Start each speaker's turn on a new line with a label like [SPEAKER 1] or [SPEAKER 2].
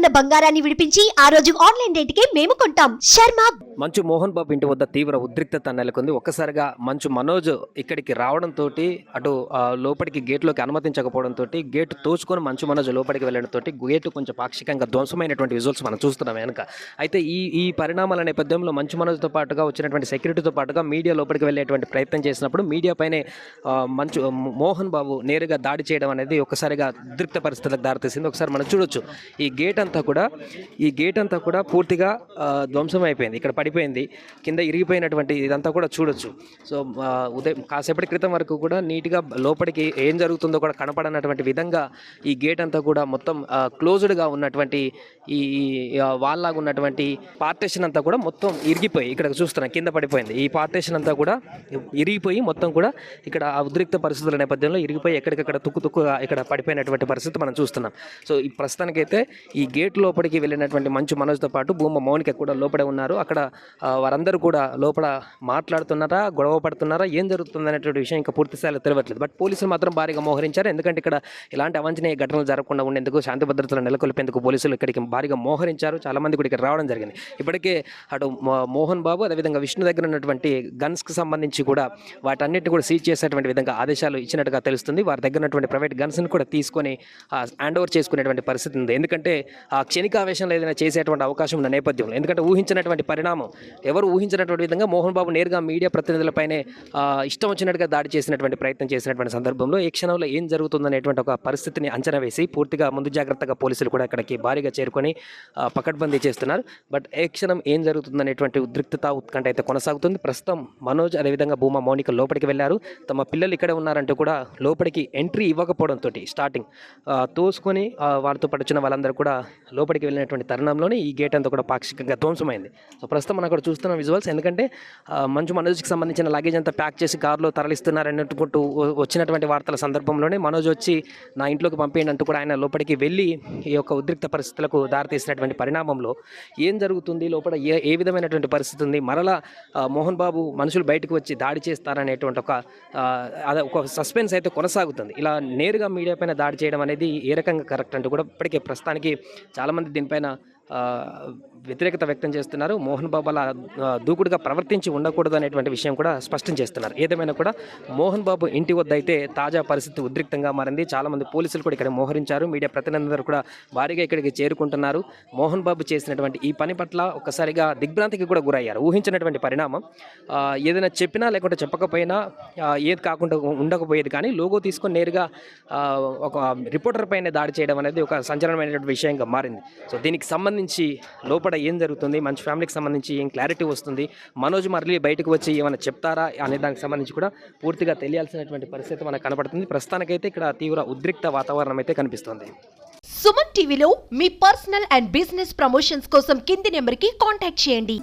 [SPEAKER 1] ఉన్న బంగారాన్ని విడిపించి ఆ రోజు ఆన్లైన్ రేటుకే మేము కొంటాం. శర్మ.
[SPEAKER 2] మంచు మోహన్ బాబు ఇంటి వద్ద తీవ్ర ఉద్రిక్తత నెలకొంది. ఒక్కసారిగా మంచు మనోజ్ ఇక్కడికి రావడంతో అటు లోపలికి గేట్లోకి అనుమతించకపోవడంతో గేటు తోచుకొని మంచు మనోజ్ లోపలికి వెళ్ళడంతో గేటు కొంచెం పాక్షికంగా ధ్వంసమైనటువంటి విజువల్స్ మనం చూస్తున్నాం వెనక. అయితే ఈ పరిణామాల నేపథ్యంలో మంచు మనోజ్తో పాటుగా వచ్చినటువంటి సెక్యూరిటీతో పాటుగా మీడియా లోపలికి వెళ్ళేటువంటి ప్రయత్నం చేసినప్పుడు మీడియా పైనే మోహన్ బాబు నేరుగా దాడి చేయడం అనేది ఒక్కసారిగా ఉద్రిక్త పరిస్థితులకు దారితీసింది. ఒకసారి మనం చూడొచ్చు ఈ గేట్ అంతా కూడా పూర్తిగా ధ్వంసం అయిపోయింది. ఇక్కడ పడిపోయింది, కింద ఇరిగిపోయినటువంటి ఇదంతా కూడా చూడొచ్చు. సో ఉదయం కాసేపటి క్రితం వరకు కూడా నీట్గా లోపలికి ఏం జరుగుతుందో కూడా కనపడనటువంటి విధంగా ఈ గేట్ అంతా కూడా మొత్తం క్లోజ్డ్గా ఉన్నటువంటి ఈ వాల్లాగా ఉన్నటువంటి పార్టేషన్ అంతా కూడా మొత్తం ఇరిగిపోయి ఇక్కడ చూస్తున్నాం కింద పడిపోయింది. ఈ పార్టేషన్ అంతా కూడా ఇరిగిపోయి మొత్తం కూడా ఇక్కడ ఆ ఉద్రిక్త పరిస్థితుల నేపథ్యంలో ఇరిగిపోయి ఎక్కడికక్కడ తుక్కుగా ఇక్కడ పడిపోయినటువంటి పరిస్థితి మనం చూస్తున్నాం. సో ఈ ప్రస్తుతానికైతే ఈ గేట్ లోపలికి వెళ్ళినటువంటి మంచు మనోజ్తో పాటు భూమా మౌనిక కూడా లోపలే ఉన్నారు. అక్కడ వారందరూ కూడా లోపల మాట్లాడుతున్నారా, గొడవ పడుతున్నారా, ఏం జరుగుతుంది అనేటువంటి విషయం ఇంకా పూర్తి స్థాయిలో తెలియట్లేదు. బట్ పోలీసులు మాత్రం భారీగా మోహరించారు. ఎందుకంటే ఇక్కడ ఇలాంటి అవాంఛనీయ ఘటనలు జరగకుండా ఉండేందుకు, శాంతి భద్రతలు నెలకొల్పేందుకు పోలీసులు ఇక్కడికి భారీగా మోహరించారు. చాలా మంది కూడా ఇక్కడ రావడం జరిగింది. ఇప్పటికే అటు మోహన్ బాబు అదేవిధంగా విష్ణు దగ్గర ఉన్నటువంటి గన్స్కి సంబంధించి కూడా వాటన్నిటిని కూడా సీజ్ చేసేటువంటి విధంగా ఆదేశాలు ఇచ్చినట్టుగా తెలుస్తుంది. వారి దగ్గర ఉన్నటువంటి ప్రైవేట్ గన్స్ని కూడా తీసుకొని హ్యాండ్ ఓవర్ చేసుకునేటువంటి పరిస్థితి ఉంది. ఎందుకంటే ఆ క్షణికావేశంలో ఏదైనా చేసేటువంటి అవకాశం ఉన్న నేపథ్యంలో, ఎందుకంటే ఊహించినటువంటి పరిణామం, ఎవరు ఊహించినటువంటి విధంగా మోహన్ బాబు నేరుగా మీడియా ప్రతినిధులపైనే ఇష్టం వచ్చినట్టుగా దాడి చేసినటువంటి ప్రయత్నం చేసినటువంటి సందర్భంలో ఏ క్షణంలో ఏం జరుగుతుందనేటువంటి ఒక పరిస్థితిని అంచనా వేసి పూర్తిగా ముందు జాగ్రత్తగా పోలీసులు కూడా ఇక్కడికి భారీగా చేరుకొని పకడ్బందీ చేస్తున్నారు. బట్ ఏ క్షణం ఏం జరుగుతుందనేటువంటి ఉద్రిక్తత, ఉత్కంఠ అయితే కొనసాగుతుంది. ప్రస్తుతం మనోజ్ అదేవిధంగా భూమా మౌనిక లోపలికి వెళ్ళారు. తమ పిల్లలు ఇక్కడే ఉన్నారంటూ కూడా లోపలికి ఎంట్రీ ఇవ్వకపోవడంతో స్టార్టింగ్ తోసుకొని వాళ్ళతో పాటు వచ్చిన వాళ్ళందరూ కూడా లోపలికి వెళ్ళినటువంటి తరుణంలోనే ఈ గేట్ అంతా కూడా పాక్షికంగా ధ్వంసమైంది. సో ప్రస్తుతం మనం అక్కడ చూస్తున్న విజువల్స్. ఎందుకంటే మంచు మనోజ్కి సంబంధించిన లగేజ్ అంతా ప్యాక్ చేసి కారులో తరలిస్తున్నారన్నట్టు వచ్చినటువంటి వార్తల సందర్భంలోనే మనోజ్ వచ్చి నా ఇంట్లోకి పంపేయండి అంటూ కూడా ఆయన లోపలికి వెళ్ళి ఈ యొక్క ఉద్రిక్త పరిస్థితులకు దారితీసినటువంటి పరిణామంలో ఏం జరుగుతుంది, లోపల ఏ విధమైనటువంటి పరిస్థితి ఉంది, మరలా మోహన్ బాబు మనుషులు బయటకు వచ్చి దాడి చేస్తారనేటువంటి ఒక సస్పెన్స్ అయితే కొనసాగుతుంది. ఇలా నేరుగా మీడియా పైన దాడి చేయడం అనేది ఏ రకంగా కరెక్ట్ అంటూ కూడా ఇప్పటికే ప్రస్తుతానికి చాలామంది దీనిపైన వ్యతిరేకత వ్యక్తం చేస్తున్నారు. మోహన్ బాబు అలా దూకుడుగా ప్రవర్తించి ఉండకూడదు అనేటువంటి విషయం కూడా స్పష్టం చేస్తున్నారు. ఏదేమైనా కూడా మోహన్ బాబు ఇంటి వద్ద అయితే తాజా పరిస్థితి ఉద్రిక్తంగా మారింది. చాలామంది పోలీసులు కూడా ఇక్కడ మోహరించారు. మీడియా ప్రతినిధులు కూడా భారీగా ఇక్కడికి చేరుకుంటున్నారు. మోహన్ బాబు చేసినటువంటి ఈ పని పట్ల ఒక్కసారిగా దిగ్భ్రాంతికి కూడా గురయ్యారు. ఊహించినటువంటి పరిణామం. ఏదైనా చెప్పినా లేకుంటే చెప్పకపోయినా ఏది కాకుండా ఉండకపోయేది, కానీ లోగో తీసుకొని నేరుగా ఒక రిపోర్టర్ పైన దాడి చేయడం అనేది ఒక సంచలనమైనటువంటి విషయంగా మారింది. సో దీనికి సంబంధించి లోపల ఏం జరుగుతుంది, మంచి ఫ్యామిలీకి సంబంధించి ఏం క్లారిటీ వస్తుంది, మనోజ్ మరలి బయటకు వచ్చి ఏమైనా చెప్తారా అనే దానికి సంబంధించి కూడా పూర్తిగా తెలియాల్సినటువంటి పరిస్థితి మనకు కనపడుతుంది. ప్రస్తుతానికైతే ఇక్కడ తీవ్ర ఉద్రిక్త వాతావరణం అయితే కనిపిస్తుంది.
[SPEAKER 1] సుమన్ టీవీలో మీ పర్సనల్ అండ్ బిజినెస్ ప్రమోషన్స్ కోసం కింది నెంబర్కి కాంటాక్ట్ చేయండి.